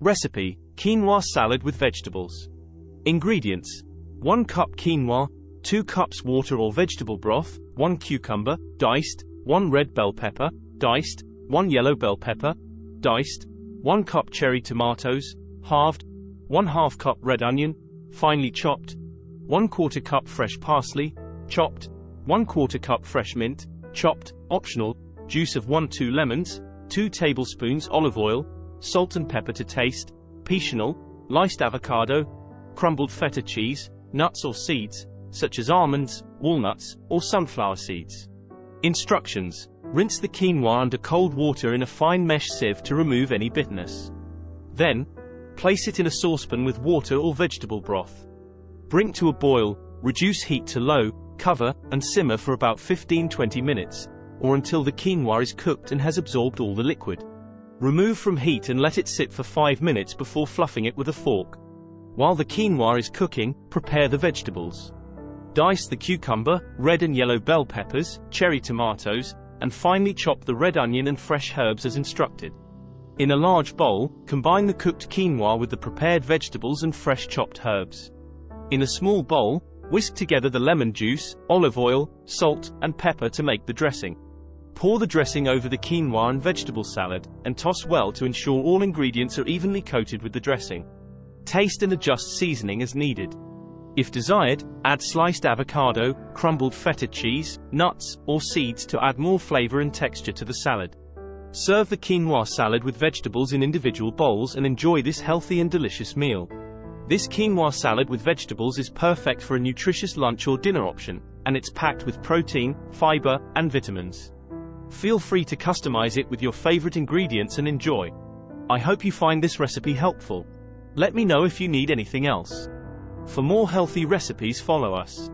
Recipe: Quinoa salad with vegetables. Ingredients: 1 cup quinoa, 2 cups water or vegetable broth, 1 cucumber, diced, 1 red bell pepper, diced, 1 yellow bell pepper, diced, 1 cup cherry tomatoes, halved, 1/2 cup red onion, finely chopped, 1/4 cup fresh parsley, chopped, 1/4 cup fresh mint, chopped, optional, juice of 1-2 lemons, 2 tablespoons olive oil, salt and pepper to taste, optional, sliced avocado, crumbled feta cheese, nuts or seeds, such as almonds, walnuts, or sunflower seeds. Instructions: rinse the quinoa under cold water in a fine mesh sieve to remove any bitterness. Then, place it in a saucepan with water or vegetable broth. Bring to a boil, reduce heat to low, cover, and simmer for about 15-20 minutes, or until the quinoa is cooked and has absorbed all the liquid. Remove from heat and let it sit for 5 minutes before fluffing it with a fork. While the quinoa is cooking, prepare the vegetables. Dice the cucumber, red and yellow bell peppers, cherry tomatoes, and finely chop the red onion and fresh herbs as instructed. In a large bowl, combine the cooked quinoa with the prepared vegetables and fresh chopped herbs. In a small bowl, whisk together the lemon juice, olive oil, salt, and pepper to make the dressing. Pour the dressing over the quinoa and vegetable salad, and toss well to ensure all ingredients are evenly coated with the dressing. Taste and adjust seasoning as needed. If desired, add sliced avocado, crumbled feta cheese, nuts, or seeds to add more flavor and texture to the salad. Serve the quinoa salad with vegetables in individual bowls and enjoy this healthy and delicious meal. This quinoa salad with vegetables is perfect for a nutritious lunch or dinner option, and it's packed with protein, fiber, and vitamins. Feel free to customize it with your favorite ingredients and enjoy. I hope you find this recipe helpful. Let me know if you need anything else. For more healthy recipes, follow us.